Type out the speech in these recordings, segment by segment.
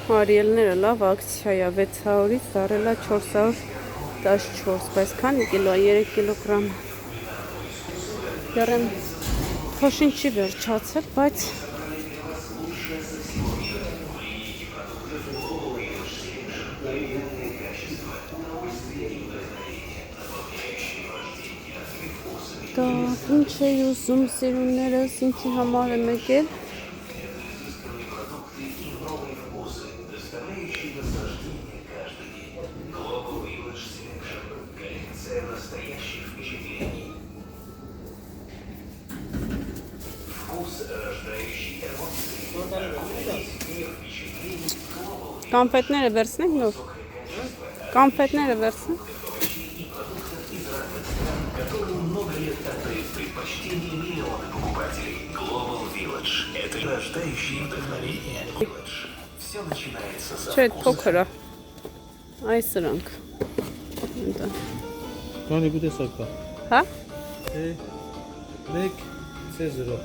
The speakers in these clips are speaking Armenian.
Արիելները լավ ակցիա է 600-ից դարել է 414, բայց քանի կիլո է 3 կիլոգրամ։ Դեռ փոշին չի վերջացել, բայց դա ինչ է ուզում սիրուններս, ինչի համար եմ եկել։ Կոնֆետները վերցնենք նոր։ Կոնֆետները վերցնենք։ Չէ, փոքր է։ Այս սրանք։ Քանի գուտեսակ կա։ Հա? 1 C0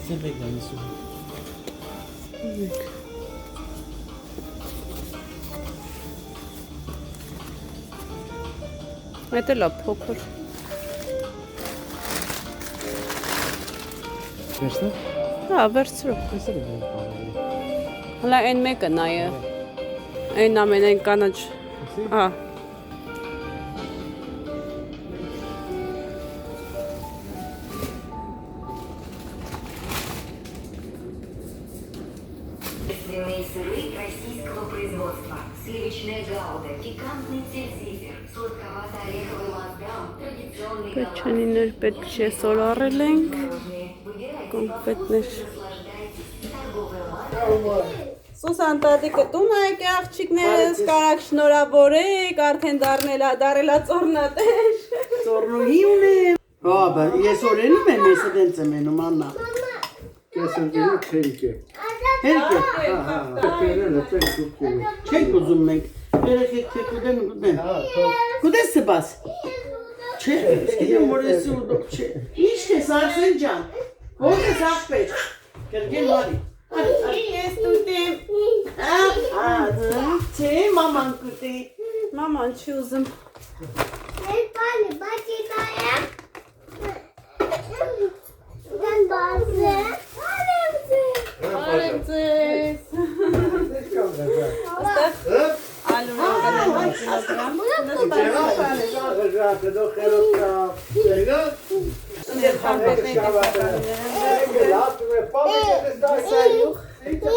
C1 Այդ էլ է փոքր։ Վերցնա։ Հա, վերցրու։ Հələ այն մեկը նայե։ Այն ամենայն կանաչ։ Ահա։ Сыры российского производства. Сливочная гауда, пикантный цельзифер, сладковато-ореховый маздам, традиционный Печенիներ պետք չէ սորարել ենք։ Կոնֆետներ։ Սուսան տատիկը տուն այք է աղջիկներս, կարակ շնորհավորեք, արդեն դարելա ծորնատեր։ Ծորնուհի ունեմ։ Հա, բա ես օրենում եմ, ես դենց եմ ենում, Աննա։ Ես ընդիրը քերիկ է։ Հերք է։ Հա, Քերելը տենք դուքերը։ չենք ուզում մենք։ Երեխեք թե կուդեն։ Հա, թող։ Կուդես սպաս։ Չէ, սկիդեմ որ ես ուդոք չէ։ Ինչ ես Արսեն ջան։ Ո՞ր ես աղբեր։ Կրգեն մարի։ Ես տուտեմ։ Չէ, մաման կուտի։ Մաման չի ուզում։ Բարև ձեզ։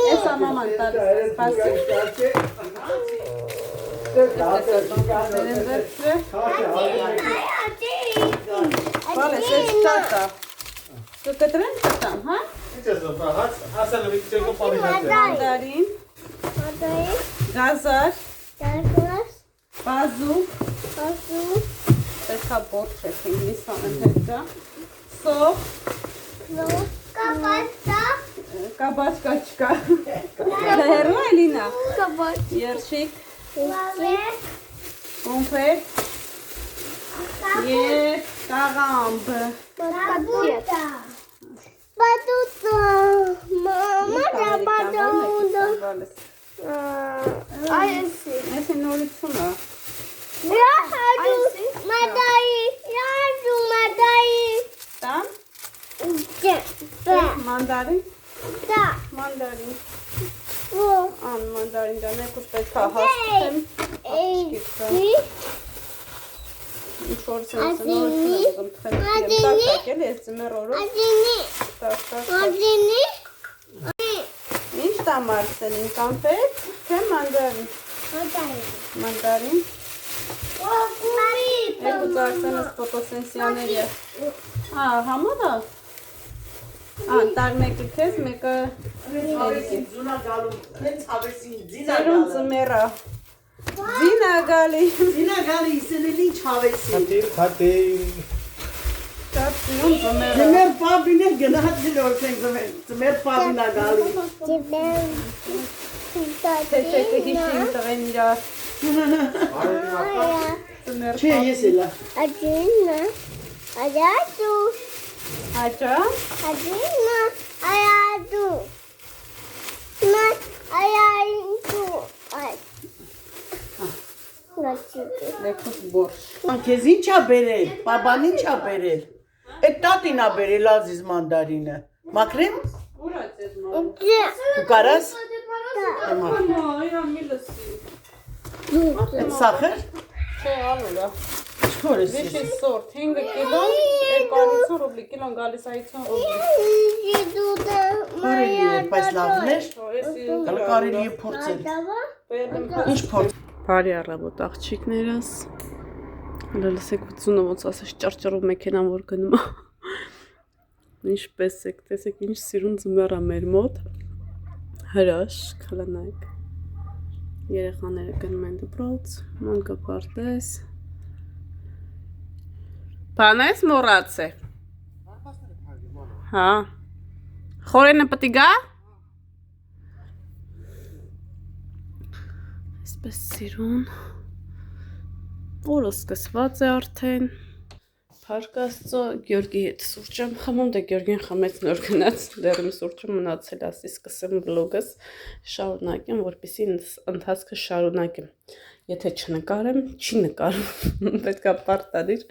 Եսա մաման տալիս, սպասի։ Բալես, ես չատա։ Դու կտրեն կտամ, հա? Հասանը վիքչեկո պարինացը։ Մանդարին, գազար, բազուկ, պետքա բորդ չեքին, միսանեմ հետա, սող, կաբաչկա չկա, հերու է լինա, երշիկ, կոմպետ, և կաղամբ, Այս է նորությունը։ Տան, մանդարին, մանդարին, ան մանդարին դա մեկուս պետքա հասկեմ, ինչ որս ես նորությունը ուզում թխել, տակ էլ ես ձմեր օրով, ինչ տա մարսելին, կամպետ, թե մանդարին, մանդարին, երկու ծարսենս պոտոսենսիաներ է, համոդա, տար մեկը կեզ, մեկը ծերուն ծմերա, ձինա գալի, իսելել ինչ հավեսի։ Խատին։ ծարսյուն ծմերա, Ձմեր պաբիներ գնացել որքենք ձմեր պաբինա գալի։ թեչեկը հիշին տղեն իրար, Չէ, ես էլա։ Աճա, Լեքոս բորշ։ Քեզ ինչ ա բերել, բաբան ինչ ա բերել։ Այդ տատին ա բերել Ազիզ մանդարինը։ Մաքրեմ։ Ուր է ձեզ մա։ Դու կարաս։ Իրա մի լսի։ Այդ սախր։ Չէ, ալուրա։ Ինչքոր ես։ Վիշի սորտ 5 կիլո, 250 ռուբլի, կիլոն գալիս 50 ռուբլի։ Կարելի է, բայց լավն էր։ Էսի Կարելի է փորձել։ բերեմ։ Ինչ փորձ։ Բարի առավոտ աղջիկներս։ Հələ լսեք 80-ը ոնց ասես ճարճարով մեքենան որ գնում է։ Ինչպես եք, տեսեք ինչ սիրուն ձմեռ է մեր մոտ։ Հրաշք, հլանայք։ Երեխաները գնում են դպրոց, մանկը պարտես։ Բանես մոռացե։ Հա։ Խորենը պիտի գա։ Այսպես սիրուն։ Օրը սկսված է արդեն։ Փառք Աստծո, Գյորգի հետ սուրճ եմ խմում, դե Գյորգին խմեց նոր գնաց, դեռ իմ սուրճը մնացել, ասի սկսեմ վլոգս շարունակեմ, որպեսզի ընթացքը շարունակեմ։ Եթե չնկարեմ, չի նկարում, պետք է պարտադիր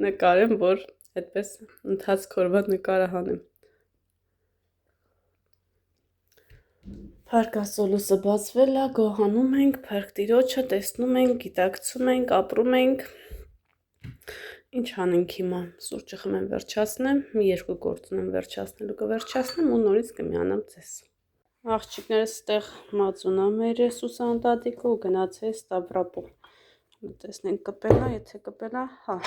նկարեմ, որ այդպես ընթացք օրվա նկարը հանեմ։ Փառք Աստծո, լույսը բացվել է, գոհանում ենք, Փառք Տիրոջը, տեսնում ենք, գիտակցում ենք, ապրում ենք։ Ինչ անենք հիմա, սուրճը խմեմ վերջացնեմ, մի երկու գործ ունեմ վերջացնելու կվերջացնեմ ու նորից կմիանամ ձեզ։ Աղջիկներս ստեղ մածունա մեր Սուսան տատիկը ու գնացել Ստավրապոլ։ Տեսնենք կպելա, եթե կպելա, հա,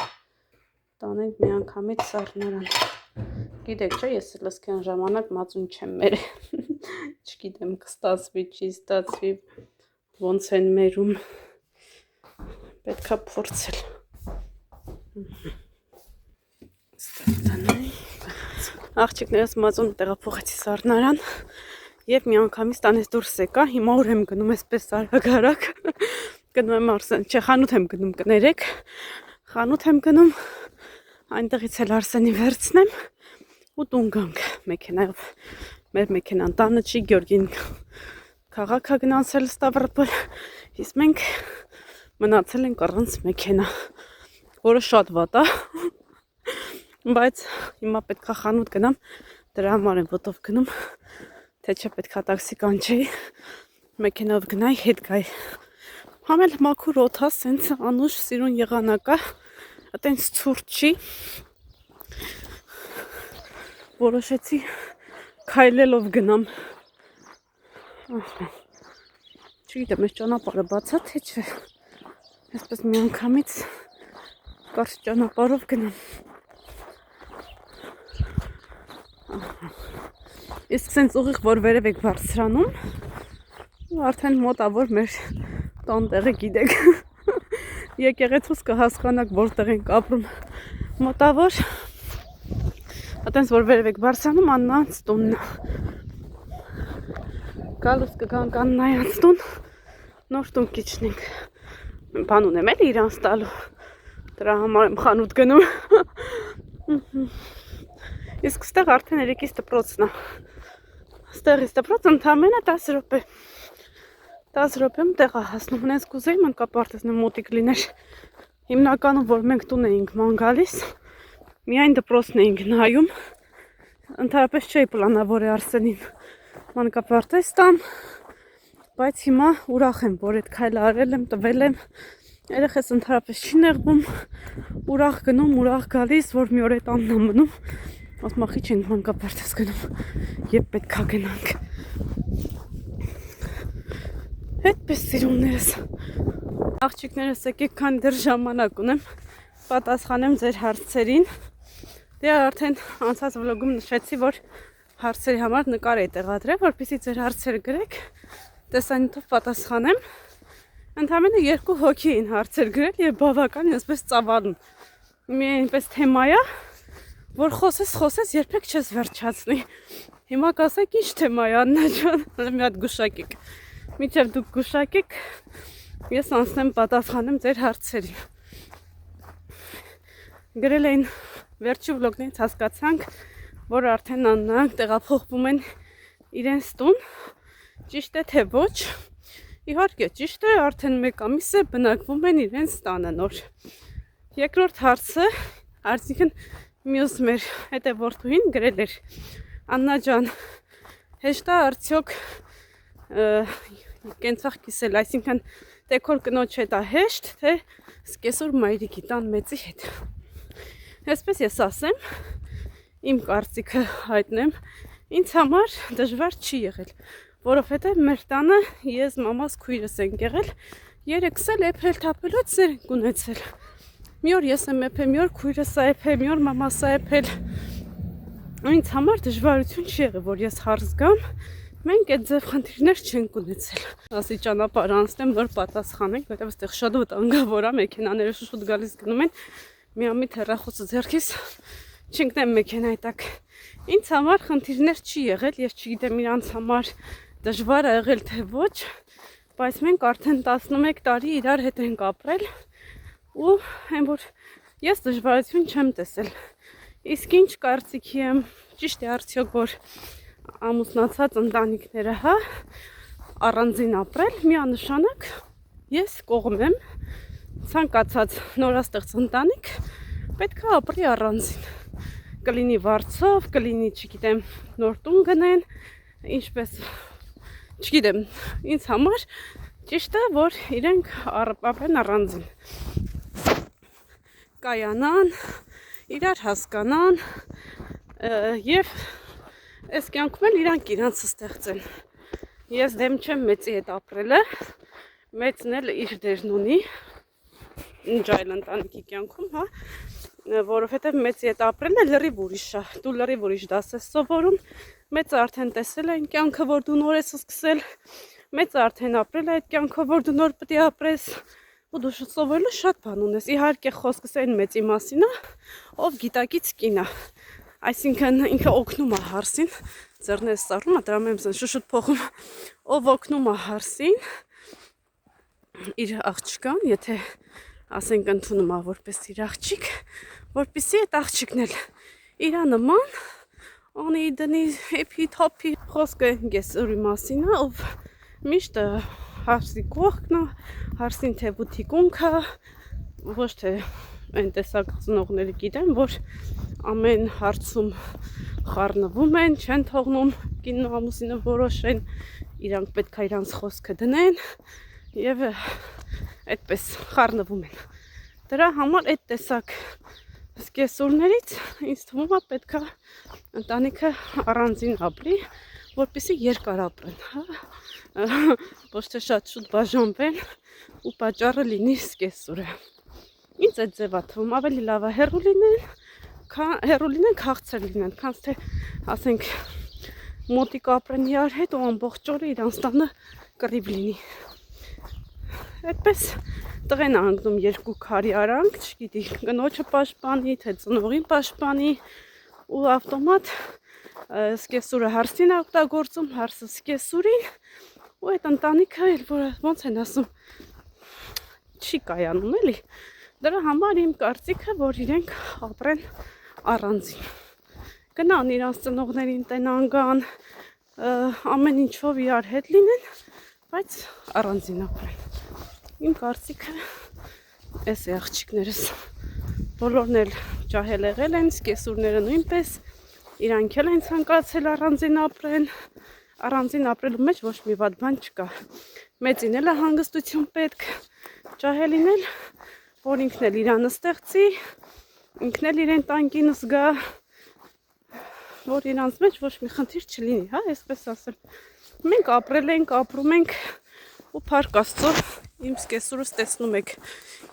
տանենք մի անգամից սառնարան։ Գիտեք չէ, ես լսկյան ժամանակ մածուն չեմ մերել, չգիտեմ կստացվի, չի ստացվի, ոնց են մերում, պետքա փորձել։ Աղջիկներս մածուն տեղափոխեցի սառնարան և մի անգամից տանես դուրս եկա, հիմա ուր եմ գնում այսպես արագ-արագ, գնում եմ Արսեն, չէ խանութ եմ գնում կներեք, խանութ եմ գնում, այնտեղից էլ Արսենի վերցնեմ ու տուն գանք մեքենայով, մեր մեքենան տանը չի, Գյորգին քաղաք է գնացել Ստավրոպոլ, իսկ մենք մնացել ենք առանց մեքենա, որը շատ վատ է, բայց հիմա պետք է խանութ գնամ, դրա համար եմ ոտով գնում, թե չէ պետք է տաքսի կանչեի, մեքենով գնայի, հետ գայի։ Համել մաքուր օդա, սենց անուշ սիրուն եղանակա, այտենց ցուրտ չի, որոշեցի քայլելով գնամ։ Չգիտեմ, այս ճանապարհը բաց է, թե չէ, այսպես մի անգամից կարճ ճանապարհով գնամ։ Իսկ սենց ուղիղ որ վերև եք բարձրանում, արդեն մոտավոր մեր տանտեղը գիտեք, եկեղեցուց կհասկանաք որտեղ ենք ապրում, մոտավոր, այտենց որ վերև եք բարձրանում, Աննայց տունն է, գալուց կգանք Աննայց տուն, նոր տուն կիչնենք, բան ունեմ էլ իրանց տալու, դրա համար եմ խանութ գնում, իսկ ստեղ արդեն երեկից դպրոցն է, ստեղից դպրոց ընդամենը 10 րոպե, 10 րոպեում տեղ է հասնում, հենց կուզեի մանկապարտեզն մոտիկ լիներ, հիմնականում որ մենք տուն էինք ման գալիս, միայն դպրոցն էինք նայում, ընդհանրապես չէի պլանավորել Արսենին մանկապարտեզ տամ, բայց հիմա ուրախ եմ, որ այդ քայլը արել եմ, տվել եմ, երեխես ընդհանրապես չի նեղվում, ուրախ գնում, ուրախ գալիս, որ մի օր այդ անն եմ մնում, ասում ախի չենք մանկապարտեզ գնում, երբ պետք է գնանք։ Այդպես սիրուններս, աղջիկներս եկեք քանի դեռ ժամանակ ունեմ, պատասխանեմ ձեր հարցերին, դե արդեն անցած վլոգում նշեցի, որ հարցերի համար նկար էի տեղադրել, որպեսզի ձեր հարցերը գրեք, տեսանյութով պատասխանեմ, ընդամենը 2 հոգի էին հարցեր գրել և բավական այսպես ծավալուն, մի այնպես թեմա է, որ խոսես երբեք չես վերջացնի, հիմա կասեք ինչ թեմա է Աննա ջան, մի հատ գուշակեք, մինչև դուք գուշակեք, ես անցնեմ պատասխանեմ ձեր հարցերին։ Գրել էին վերջի վլոգներից հասկացանք, որ արդեն Աննանք տեղափոխվում են իրենց տուն, ճիշտ է թե ոչ, Իհարկե, ճիշտ է, արդեն 1 ամիս է բնակվում են իրենց տանը նոր։ Երկրորդ հարցը, այսինքն մյուս մեր հետևորդուհին գրել էր. Աննա ջան, հեշտ է արդյոք կենցաղ կիսել, այսինքն թե քոր կնոջ հետ է հեշտ, թե սկեսուր մայրիկի տան մեծի հետ։ Այսպես ես ասեմ, իմ կարծիքը հայտնեմ, ինձ համար դժվար չի եղել, որովհետև մեր տանը ես մամաս քույրս ենք եղել, երեքս էլ էփել թափելոց ենք ունեցել։ Մի օր ես եմ էփել, մի օր քույրս է էփել, մի օր մամաս է էփել։ Ինձ համար դժվարություն չի եղել, որ ես հարց գամ, մենք այդ ձև խնդիրներ չենք ունեցել։ Ասի ճանապարհ անցնեմ, որ պատասխանենք, որտեղ այստեղ շատ վտանգավոր է, մեքենաները շուտ գալիս գնում են, միամիտ հեռախոսը ձեռքիս չընկնեմ մեքենայի տակ։ Ինձ համար խնդիրներ չի եղել, ես չգիտեմ իրանց համար դժվար է եղել թե ոչ, բայց մենք արդեն 11 տարի իրար հետ ենք ապրել ու այն որ ես դժվարություն չեմ տեսել։ Իսկ ինչ կարծիքի եմ, ճիշտ է արդյոք որ ամուսնացած ընտանիքները, հա, առանձին ապրել, միանշանակ ես կողմ եմ, ցանկացած նորաստեղծ ընտանիք պետք է ապրի առանձին։ Կլինի վարձով, կլինի, չգիտեմ, նոր տուն գնեն, ինչպես, չգիտեմ, ինձ համար ճիշտ է, որ իրենք ապրեն առանձին։ Կայանան, իրար հասկանան եւ այս կյանքում էլ իրանք իրանցը ստեղծեն։ Ես դեմ չեմ մեծի հետ ապրելը, մեծն էլ իր դերն ունի, ինչ այլ ընտանիքի կյանքում, հա, որովհետև մեծի հետ ապրելը լրիվ ուրիշ է, դու լրիվ ուրիշ դաս ես սովորում, մեծը արդեն տեսել է այն կյանքը, որ դու նոր ես սկսել, մեծը արդեն ապրել է այդ կյանքը, որ դու նոր պետք է ապրես, ու դու սովորելու շատ բան ունես։ Իհարկե խոսքս այն մեծի մասին է, ով գիտակից կին է, այսինքն ինքը օգնում է հարսին, ձեռներս սառնում է, դրա մեջ եմ շուշուտ փոխում, ով օգնում է հարսին իր աղջկան, եթե ասենք ընդունում է որպես իր աղջիկ, որպեսզի այդ աղջիկն էլ իրա նման անի դնի էփի թափի խոսքը գեսուրի մասին է, ով միշտ հարսի կողքն է, հարսին թեբութի կունքը, ոչ թե այն տեսակ ծնողները գիտեն, որ ամեն հարցում խառնվում են, չեն թողնում կինն ու ամուսինը որոշեն, իրանք պետք է իրանց խոսքը դնեն եւ այդպես խառնվում են։ Դրա համար այդ տեսակ սկեսուրներից ինձ թվում է պետք է ընտանիքը առանձին ապրի, որպեսզի երկար ապրեն, հա, ոչ թե շատ շուտ բաժանվեն ու պատճառը լինի սկեսուրը։ Ինձ այդ ձևա թվում, ավելի լավ է հեռու լինեն, քաղցր լինեն, քան թե ասենք մոտիկ ապրեն իրար հետ ու ամբողջ օրը իրանց տանը կռիվ լինի։ Այդպես տղեն անգնում երկու քարի արանք, չգիտի, կնոջը պաշտպանի, թե ծնողին պաշտպանի ու ավտոմատ սկեսուրը հարսին է օգտագործում, հարսը սկեսուրին ու այդ ընտանիքը էլ որ ոնց են ասում չի կայանում էլի։ Դրա համար իմ կարծիքը, որ իրենք ապրեն առանձին։ Գնան իրանց ծնողներին տենան գան, ամեն ինչով իրար հետ լինեն, բայց առանձին ապրեն։ Իմ կարծիքը էս է աղջիկներս, բոլորն էլ ջահել եղել են, սկեսուրները նույնպես, իրանք էլ են ցանկացել առանձին ապրեն, առանձին ապրելու մեջ ոչ մի վատ բան չկա, մեծին էլ է հանգստություն պետք, ջահելին էլ, որ ինքն էլ իրանը ստեղծի, ինքն էլ իրեն տանկին զգա, որ իրանց մեջ ոչ մի խնդիր չլինի, հա, այսպես ասեմ, մենք ապրել ենք, ապրում ենք ու փառք Աստծո իմ սկեսուրս տեսնում եք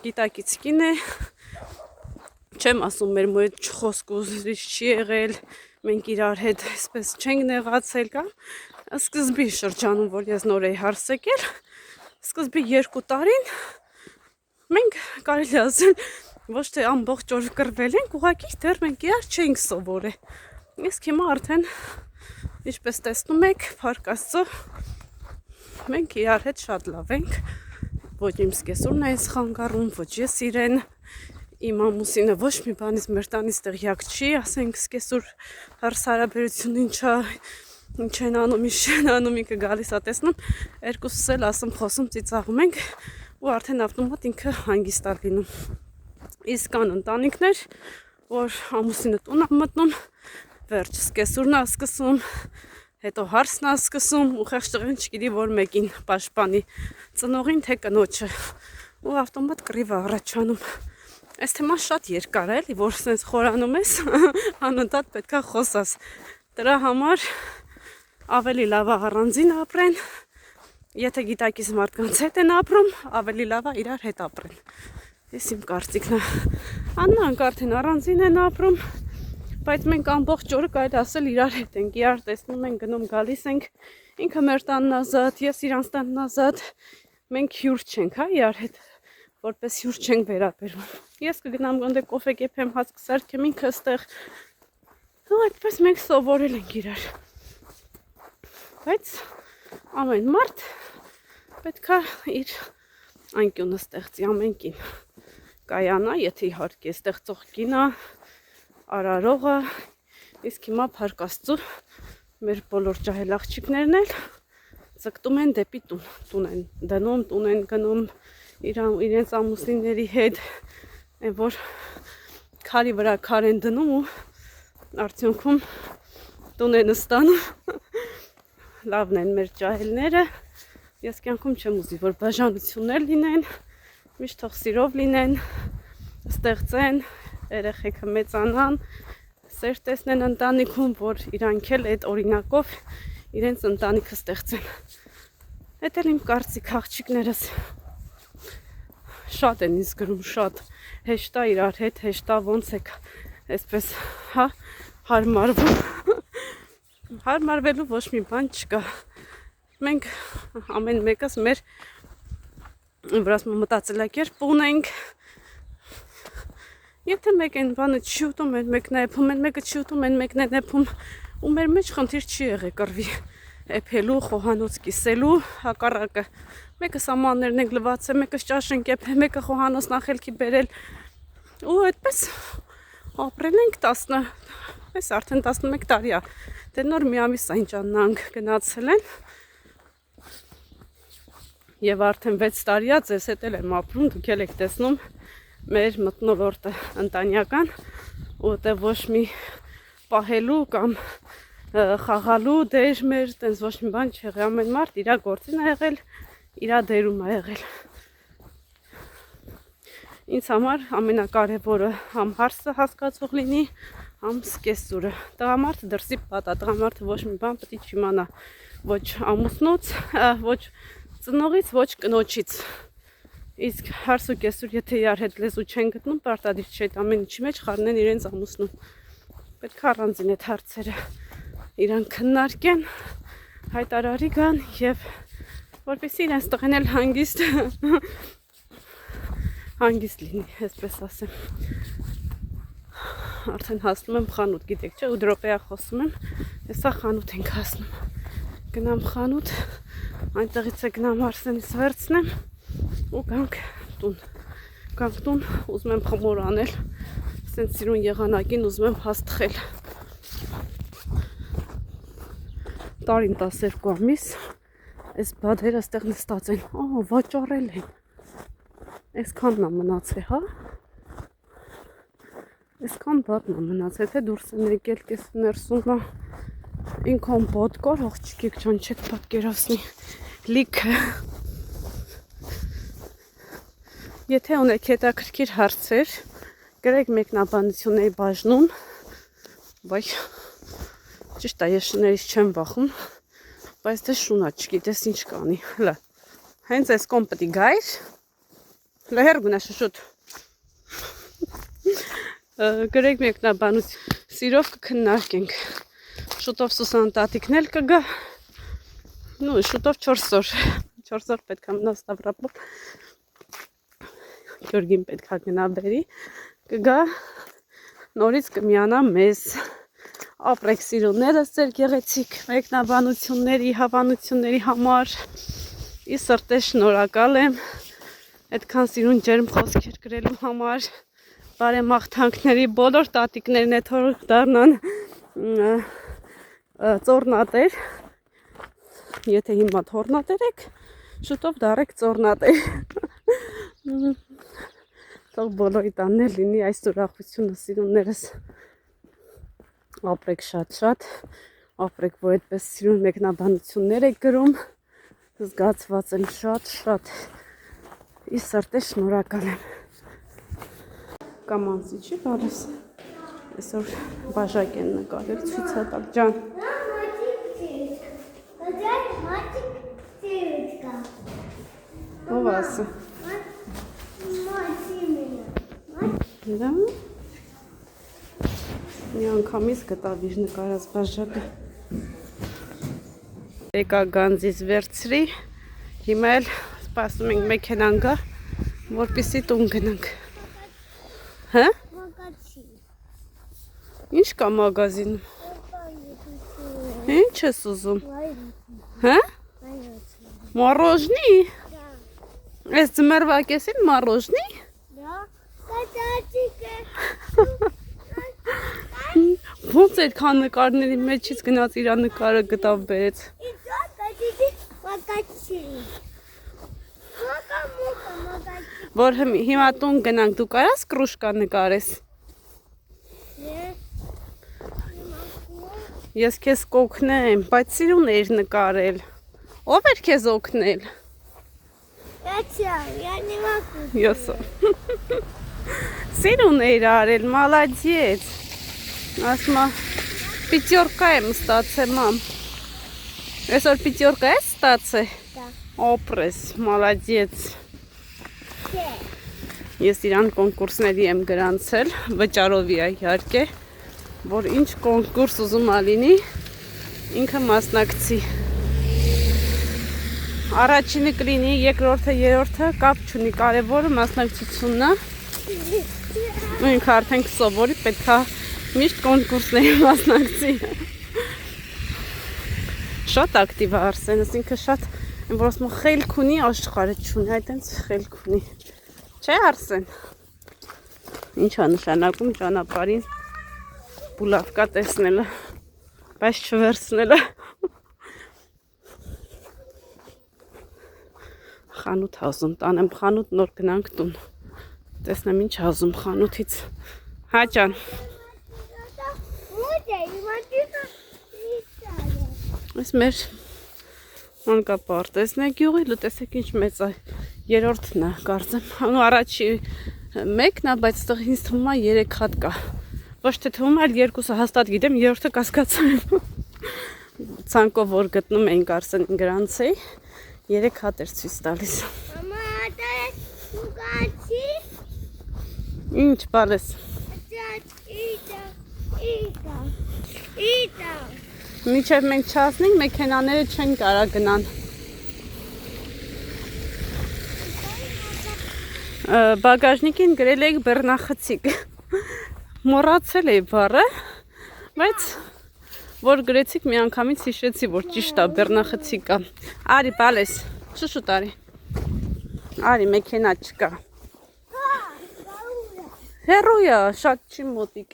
գիտակից կին է, չեմ ասում մեր մոտ խոսք ուզիչ չի եղել, մենք իրար հետ այսպես չենք նեղացել կամ սկզբի շրջանում, որ ես նոր էի հարս եկել, սկզբի 2 տարին մենք կարելի ասել ոչ թե ամբողջ օր կռվել ենք, ուղղակի դեռ մենք իրար չենք սովորել։ Իսկ հիմա արդեն ինչպես տեսնում եք, փառք Աստծո, մենք իրար հետ շատ լավ ենք, ոչ իմ սկեսուրն է ինձ խանգարում, ոչ ես իրեն, իմ ամուսինը ոչ մի բանից մեր տանից տեղյակ չի, ասենք սկեսուր հարս հարաբերություն ինչա, Ինչ են անում ինքը գալիս է տեսնում, երկուսս էլ ասում խոսում ծիծաղում ենք ու արդեն ավտոմատ ինքը հանգիստ է լինում։ Իսկ կան ընտանիքներ, որ ամուսինը տուն է մտնում, վերջ սկեսուրն է սկսում, հետո հարսն է սկսում ու խեղճ տղեն չգիտի որ մեկին պաշտպանի, ծնողին թե կնոջը ու ավտոմատ կռիվ է առաջանում։ Այս թեման շատ երկար է, էլի, որ սենց խորանում ես, անընդհատ պետք է խոսաս։ Դրա համար ավելի լավ է առանձին ապրեն, եթե գիտակից մարդկանց հետ են ապրում, ավելի լավ է իրար հետ ապրեն։ Ես իմ կարծիքն է։ Աննանք արդեն առանձին են ապրում, բայց մենք ամբողջ օրը կարելի ասել իրար հետ ենք, իրար տեսնում ենք, գնում գալիս ենք, ինքը մեր տանն ազատ, ես իրանց տանն ազատ, մենք հյուր չենք, հա, իրար հետ, որպես հյուր չենք վերաբերվում։ Ես կգնամ գոնդե կոֆե կեփեմ, հաց կսարքեմ ինքը ստեղ։ Ու այդպես մենք սովորել ենք իրար։ Բայց ամեն մարդ պետքա իր անկյունը ստեղծի, ամեն կին կայանա, եթե իհարկե ստեղծող կինա, արարողը, իսկ հիմա փառք Աստծո մեր բոլոր ջահել աղջիկներն էլ ձգտում են դեպի տուն, տուն են դնում, տուն են գնում իրենց ամուսինների հետ, այն որ քարի վրա քար են դնում ու արդյունքում տուն են ստանում։ Լավն են մեր ջահելները, ես կյանքում չեմ ուզի, որ բաժանություններ լինեն, միշտ թող սիրով լինեն, ստեղծեն, երեխեքը մեծանան, սեր տեսնեն ընտանիքում, որ իրանք էլ այդ օրինակով իրենց ընտանիքը ստեղծեն։ Այդ էլ իմ կարծիք աղջիկներս շատ են ինձ գրում, շատ հեշտա իրար հետ, հեշտա ոնց եք այսպես, հա, հարմարվում։ Հարմարվելու ոչ մի բան չկա։ Մենք ամեն մեկս մեր մտածելակերպ ունենք։ Եթե մեկ այն բանը չի ուտում, այն մեկն է էփում, այն մեկը չի ուտում, այն մեկն է էփում, ու մեր մեջ խնդիր չի եղել կռվի էփելու, խոհանոց կիսելու, հակառակը։ Մեկը սամաններն ենք լվացել, մեկը ճաշ ենք էփել, մեկը խոհանոց նախելքի բերել։ Ու այդպես ապրել ենք այս արդեն 11 տարի է, դե նոր մի ամիս այն ճաննանք գնացել են և արդեն 6 տարի է ձեզ հետ էլ եմ ապրում, դուք էլ եք տեսնում մեր մթնոլորտը ընտանյական ու դե ոչ մի պահելու կամ խաղալու դեր մեր, տենց ոչ մի բան չի եղել, ամեն մարդ իրա գործին է եղել, իրա դերում է եղել։ Ինձ համար ամենակարևորը համ հարսը հասկացող լինի, համ սկեսուրը։ Տղամարդը դրսի պատա, տղամարդը ոչ մի բան պետք է չիմանա, ոչ ամուսնուց, ոչ ծնողից, ոչ կնոջից։ Իսկ հարս ու կեսուր, եթե իրար հետ լեզու չեն գտնում, պարտադիր չէ այդ ամեն ինչի մեջ խառնեն իրենց ամուսնուն։ Պետք է առանձին այդ հարցերը իրան քննարկեն, հայտարարի գան եւ որպեսզի իրենց տղեն էլ հանգիստ լինի, այսպես ասեմ։ Արդեն հասնում եմ խանութ, գիտեք չէ, 8 րոպեա խոսում եմ, հեսա խանութ ենք հասնում։ Գնամ խանութ, այնտեղից է գնամ Արսենից վերցնեմ ու գանք տուն, ուզում եմ խմոր անել, սենց սիրուն եղանակին ուզում եմ հաստխել։ Տարին 12 ամիս, այս բադերը ստեղ նստած են, վաճառել են, այսքանն է մնացել, հա, այսքան բատն է մնացել, թե դուրս են եկել կես ներսում նա, ինքան բատ կար, աղջիկեք չան չեք պատկերացնի, լիքը։ Եթե ունեք հետաքրքիր հարցեր, գրեք մեկնաբանությունների բաժնում, վայ, ճիշտ է, ես շներից չեմ վախում, բայց դե շունա չգիտես ինչ կանի, հլա, հենց այս կոմ պտի գայր, հլա հեր գունա շուշուտ, գրեք մեկնաբանություն, սիրով կքննարկենք, շուտով Սուսան տատիկն էլ կգա, շուտով 4 օր պետք է մնա Ստավրապոլ, Գյորգին պետք է գնա բերի, կգա, նորից կմիանա մեզ, ապրեք սիրուններս ձեր գեղեցիկ մեկնաբանությունների, հավանությունների համար, ի սրտե շնորհակալ եմ, այդքան սիրուն ջերմ խոսքեր գրելու համար, բարեմաղթանքների բոլոր տատիկներն է թող դառնան ծորնատեր, եթե հիմա թորնատեր եք, շուտով դարեք ծորնատեր։ Թող բոլորի տանն լինի այս ուրախությունը, սիրուններս։ Ապրեք շատ, ապրեք, որ այդպես սիրուն մեկնաբանություններ եք գրում, զգացված եմ շատ, ի սրտե շնորհակալ եմ։ Կամանցի չի բարես, այսօր բաժակ են նկարել, ցույց տալ ջան։ Ով ասը։ Դա մի անգամից գտավ իր նկարած բաժակը։ Եկա գանձից վերցրի, հիմա էլ սպասում ենք մեքենան գա, որպեսզի տուն գնանք։ Հա? Ինչ կա մագազինում։ Ինչ ես ուզում։ Հա? Մորոժնի։ Այս ձմեռվա կեսին մորոժնի։ Ոնց այդքան նկարների մեջից գնաց իր նկարը գտավ բերեց։ Որ հիմա տուն գնանք, դու կարաս կրուշկա նկարես։ Ես քեզ կօգնեմ, բայց սիրուն էիր նկարել։ Ով էր քեզ օգնել։ Յոսը։ Սիրուն էիր արել, մալադյեց։ Ասմա, պիտյորկա եմ ստացել, մամ։ Այսօր պիտյորկա ես ստացել։ Օպրես, մալադյեց։ Ես իրան կոնկուրսների եմ գրանցել, վճարովի է իհարկե, որ ինչ կոնկուրս ուզում ալինի, ինքը մասնակցի։ Առաջինը կլինի, երկրորդը, երրորդը կապ չունի, կարևորը մասնակցությունն է։ Ու ինքը արդեն կսովորի, պետք է միշտ կոնկուրսների մասնակցի։ Շատ ակտիվ է Արսենս, ինքը շատ, որ ասում խելք ունի, աշխարհը չունի, այդտենց խելք ունի։ Չէ Արսեն։ Ինչ է նշանակում ճանապարհին բուլավկա տեսնելը, բայց չվերցնելը։ Խանութ հազում, տանեմ խանութ, նոր գնանք տուն։ Տեսնեմ ինչ հազում խանութից։ Հա ջան։ Այս մեր մանկապարտեզն է գյուղի, լուտեսեք ինչ մեծ է, երրորդն է կարծեմ, ու առաջի մեկն է, բայց ստեղ ինձ թվում է 3 հատ կա, ոչ թե թվում է, երկուսը հաստատ գիտեմ, երրորդը կասկածում եմ, ցանկով որ գտնում էինք Արսեն գրանցեի, 3 հատ էր ցույց տալիս։ Ինչ բալես։ Միջև մենք չասնենք, մեքենաները չեն կարա գնան։ Բագաժնիկին գրել էիք բեռնախցիկ։ Մոռացել էի բառը, բայց որ գրեցիք մի անգամից հիշեցի, որ ճիշտ է, բեռնախցիկ կա։ Արի բալես, շուշուտ արի։ Արի մեքենա չկա։ Հեռու է, շատ չի մոտիկ։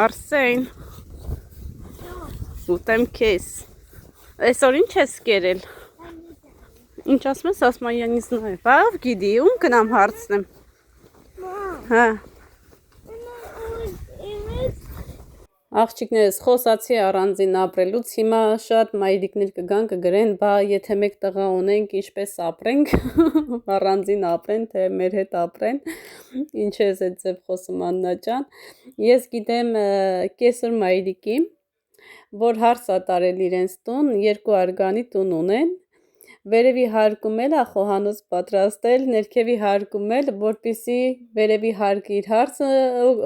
Արսեն, ուտեմ քեզ, այսօր ինչ ես կերել, ինչ ասում ես, ասում են ինձ նայ, բավ գիդի, ում կնամ հարցնեմ, հա, աղջիկներս խոսացի առանձին ապրելուց, հիմա շատ մայրիկներ կգան կգրեն, բա եթե մեկ տղա ունենք, ինչպես ապրենք, առանձին ապրեն, թե մեր հետ ապրեն, ինչ ես այդ ձև խոսում Աննա ջան, ես գիտեմ կեսր մայրիկի, որ հարց է տարել իրենց տուն, 2 արգանի տուն ունեն, վերևի հարկում էլ է խոհանոց պատրաստել, ներքևի հարկում էլ, որպեսզի վերևի հարկի իր հարցը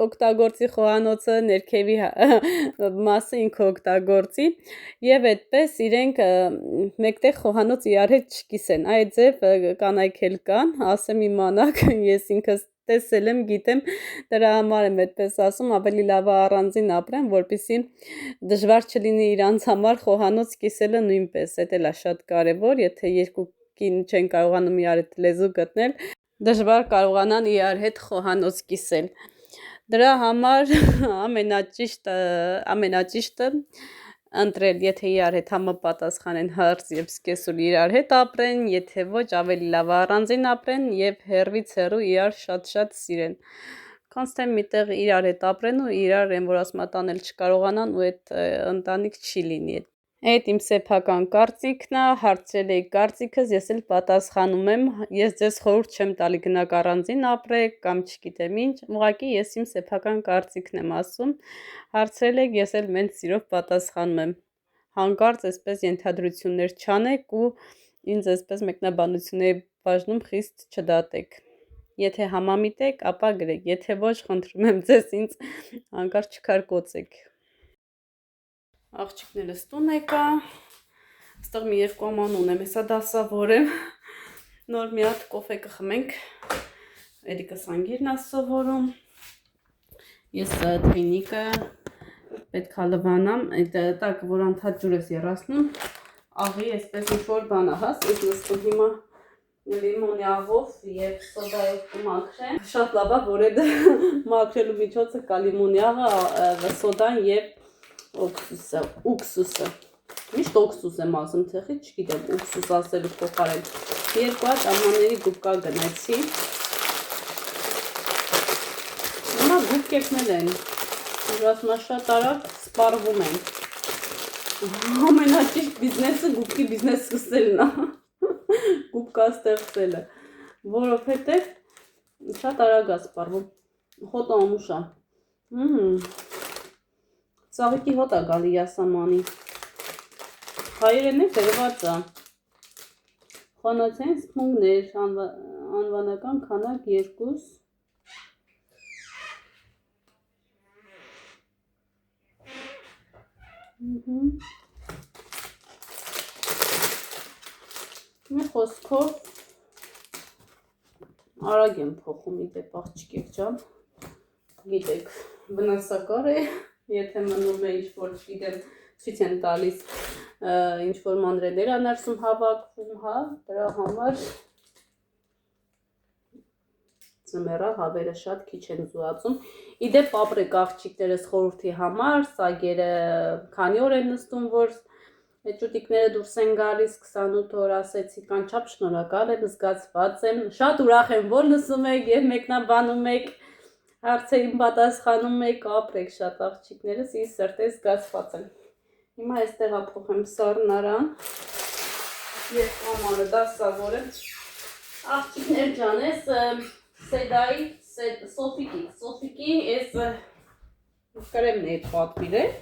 օգտագործի խոհանոցը, ներքևի մասը ինքը օգտագործի եւ այդպես իրենք մեկտեղ խոհանոց իրար հետ չկիսեն, այդ ձև կանայք էլ կան, ասեմ իմանաք, ես ինքս տեսել եմ, գիտեմ, դրա համար եմ այդպես ասում, ավելի լավ է առանձին ապրեն, որպեսզի դժվար չլինի իրանց համար խոհանոց կիսելը նույնպես, դա էլ է շատ կարևոր, եթե 2 կին չեն կարողանում իրար հետ լեզու գտնել, դժվար կարողանան իրար հետ խոհանոց կիսել։ Դրա համար ամենաճիշտը ընտրել, եթե իրար հետ համապատասխանեն հարց եւ սկեսուր իրար հետ ապրեն, եթե ոչ ավելի լավ առանձին ապրեն եւ հեռվից հեռու իրար շատ սիրեն։ Կանց թե միտեղ իրար հետ ապրեն ու իրար են որ ասում տանել չկարողանան ու այդ ընտանիք չի լինի։ Այդ իմ սեփական կարծիքն է, հարցրել եք կարծիքս, ես էլ պատասխանում եմ, ես ձեզ խորհուրդ չեմ տալի գնաք առանձին ապրեք կամ չգիտեմ ինչ, ուղղակի ես իմ սեփական կարծիքն եմ ասում, հարցրել եք, ես էլ մենց սիրով պատասխանում եմ, հանկարծ այսպես ենթադրություններ չանեք ու ինձ այսպես մեկնաբանությունների բաժնում խիստ չդատեք, եթե համամիտեք, ապա գրեք, եթե ոչ, խնդրում եմ ձեզ ինձ հանկարծ չքարկոծեք։ Աղջիկներս տուն եկա, այստեղ մի երկու աման ունեմ, հեսա դասավոր եմ, նոր մի հատ կոֆե կխմենք, Էրիկս անգիրն է սովորում, ես թեյնիկը պետք է լվանամ, տակ որ անդադ ջուր ես երասնում, աղի այսպես ինչ-որ բան է հաս, ես նստում հիմա լիմոնյաղով և սոդայով կմաքրեմ, շատ լավ է, որ այդ մաքրելու միջոցը կա լիմոնյաղը, սոդան և ուքսուսը, միշտ ոքսուս եմ ասում թեխի, չգիտեմ, ուքսուս ասելու փոխարեն, երկու հատ ամանների գուբկա գնեցի, հիմա գուբկերքնել են, ասում շատ արագ սպարվում են, ամենաճիշտ բիզնեսը գուբկի բիզնես սկսելն է, գուբկա ստեղծելը, որովհետև շատ արագ է սպարվում, խոտը ամուշ է, Սաղիկի հոտ է գալի յասամանի, հայերեն է գրված է, խոնոցեն սպունգներ, անվանական քանակ 2, մի խոսքով, արագ եմ փոխում իդեպ աղջիկեք ջան, գիտեք, վնասակար է, Եթե մնում է ինչ-որ չգիտեմ ցույց են տալիս ինչ-որ մանրեներ աներսում հավաքվում, հա, դրա համար ձմեռա հավերը շատ քիչ են զուացում։ Իդեպ ապրեք աղջիկներս խորհրդի համար, սագերը քանի օր են նստում, որ այդ ճուտիկները դուրս են գալիս 28 օր ասեցի, կանչապ շնորհակալ եմ, զգացված եմ, շատ ուրախ եմ, որ լսում եք եւ մեկնաբանում եք Հարցերին պատասխանում եք, ապրեք շատ աղջիկներս, ես սրտես զգացված եմ։ Հիմա այստեղ փոխեմ սառնարան, ես ամանը դասավոր եմ։ Աղջիկներ ջան, ես Սեդայի, Սոֆիկի, ես կրեմն է պատվիրել։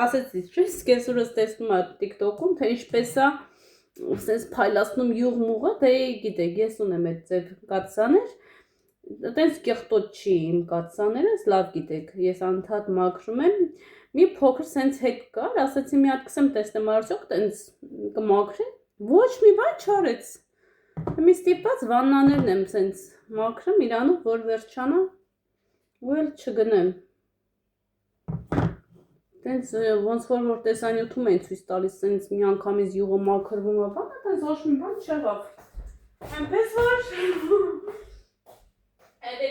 Ասեցի, չէ, սկեսուրս տեսնում եմ TikTok-ում, թե ինչպես է sense փայլացնում յուղ մուղը, դե գիտեք, ես ունեմ այդ ձև կաթսաներ, տենց կեղտոտ չի իմ կաթսաներս, լավ գիտեք, ես անդադ մաքրում եմ, մի փոքր sense հետ կար, ասեցի մի հատ կսեմ տեսնեմ արդյոք տենց կմաքրի, ոչ մի բան չարեց, մի ստիպված վաննաներն եմ sense մաքրում իրանով, որ վերջանա, ու էլ չգնեմ, տենց ոնց որ տեսանյութում են ցույց տալիս, sense մի անգամից յուղը մաքրվում է, բանը տենց ոչ մի բան չեղավ, այնպես որ Այդ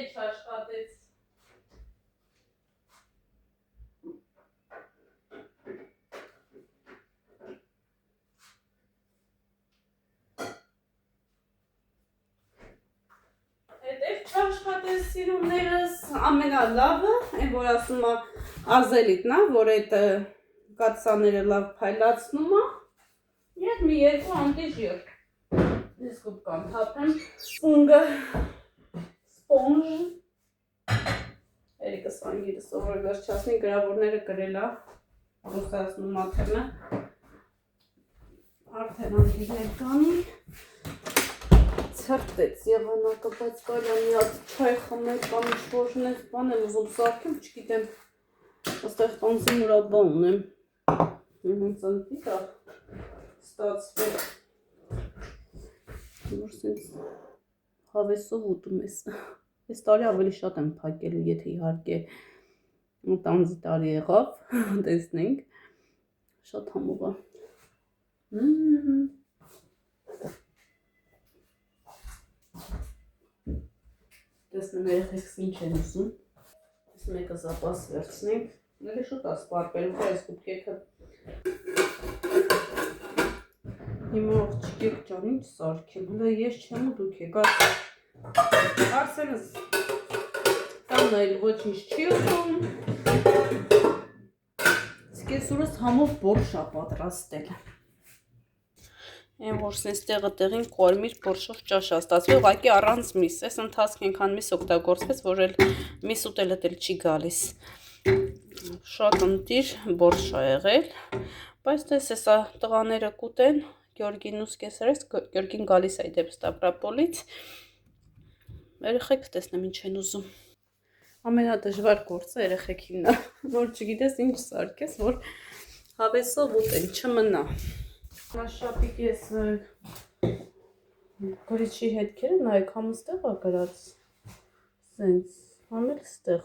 էլ չաշխատեց սիրումներս ամենալավը, այն որ ասում է ազելիտն է, որ այդ կաթսաները լավ փայլացնում է և մի երկու անտիժյուր ես գուբկան թափեմ սպունգը Սպոնժ Էրիկս անգիրը սովոր վերջացնի գրավորները գրել է ռուսացնում մաթերնը արդեն անգիրներ կանի ցրտեց եղանակը, բայց կարյա մի հատ չայ խմել կամ ինչ-որ նես բան եմ ուզում սարքեմ, չգիտեմ այստեղ տանձին ուրա բան ունեմ հենց ընտիկ է ստացվել որ սենց հավեսով ուտում ես ես տարի ավելի շատ եմ փակելու, եթե իհարկե տանձի տարի եղավ, տեսնենք շատ համով է Տեսնեմ երեխեքս ինչ են ուզում։ Ես մեկը զապաս վերցնենք։ Ների շուտ ասպարպել, ու այս կուպկեքը։ Հիմա աղջիկ ջան, ինչ սարքեմ, հլը ես չեմ ու դուք եք, Արսենս տանն այլ ոչինչ չի ուտում։ Իսկ ես ուրս համով բորշա պատրաստել։ Եմ որ սենց տեղը տեղին կորմիր բորշով ճաշա ստացվի, ուղղակի առանց միս, այս ընթացք ենքան միս օգտագործվեց, որ էլ միս ուտելը դել չի գալիս։ Շատ ընտիր բորշա եղել, բայց տես էսա տղաները կուտեն, Գյորգին ուս կեսերես, Գյորգին գալիս այ դեպ Ստավրապոլից, երեխեքը տեսնեմ ինչ են ուզում։ Ամենադժվար գործը երեխեքինն է, որ չգիտես ինչ սարքես, որ հավեսով ուտեն, չմնա։ Շապիկ ես գրիչի հետքերը նայեք, համ ստեղ ա գրած, սենց, համ էլ ստեղ,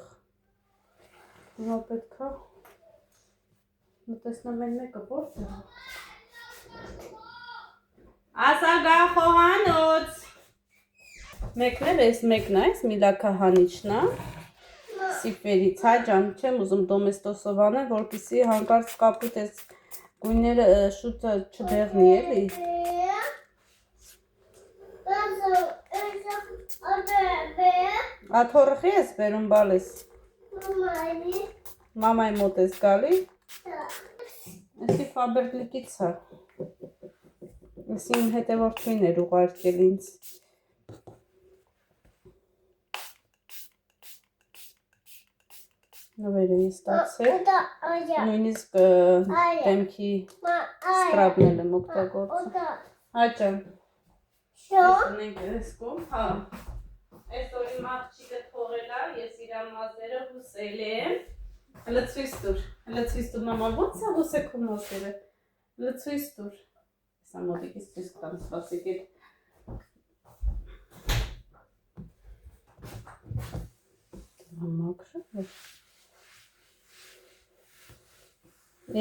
հիմա պետք է տեսնեմ են մեկը որտեղ է։ Ասա գա խոհանոց։ Մեկն էլ ես մեկն է, միլակահանիչն է, սիպերից, հայ ջան, չեմ ուզում դոմեստոսով անել, որպեսզի հանկարծ կապուտ ես գույները շուտ չդեղնի էլի։ Աթորխի ես բերում բալես։ Մամայի մոտ ես գալի։ Էսի Ֆաբերլիկից է։ Էսի իմ հետևորդին էր ուղարկել ինձ։ Նվեր էի ստացել, նույնիսկ դեմքի սկրաբն եմ օգտագործում։ Հաճան։ Ունենք ես կողմ, հա։ Այսօր իմ աղջիկը թողել է, ես իր մազերը հուսել եմ։ Հլը ցույց տուր, մամա, ո՞նց է հուսեքում մազերը։ Հլը ցույց տուր։ Սա մոտիկից ցույց տամ, սպասեք էդ։ Մամակրը։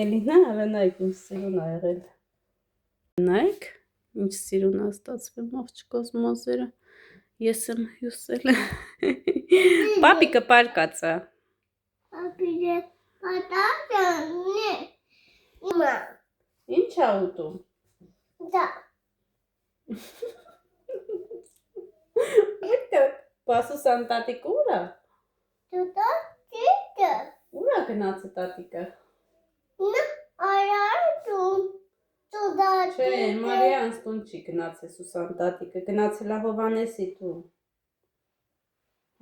Էլինա, հələ նայք ինչ սիրուն ա եղել։ Նայք, ինչ սիրուն ա ստացվում աղջկոս մազերը։ Ես եմ հյուսել։ Պապիկը պարկած ա։ Պապիկը պատասխանը։ Իմա։ Ինչ ա ուտում։ Դա։ Ուտը, բասուսան տատիկ ուր ա։ Դա ճիշտ։ Ուր ա գնաց տատիկը։ Նա արարում։ Դա Չէ, Մարիան ստուն չի գնացել Սուսան տատիկը, գնացել ա Հովանեսի տուն։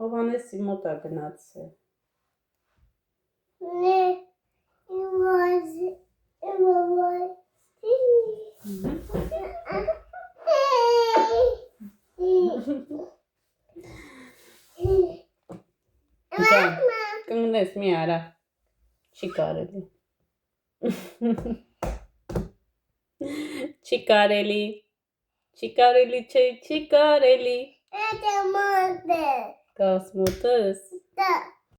Հովանեսի մոտ ա գնացել։ նե Կնգնես մի արա, չի կարելի։ Չի կարելի, չի կարելի, չի կարելի։ Դա մոդե։ Կաս մոտս։ Դա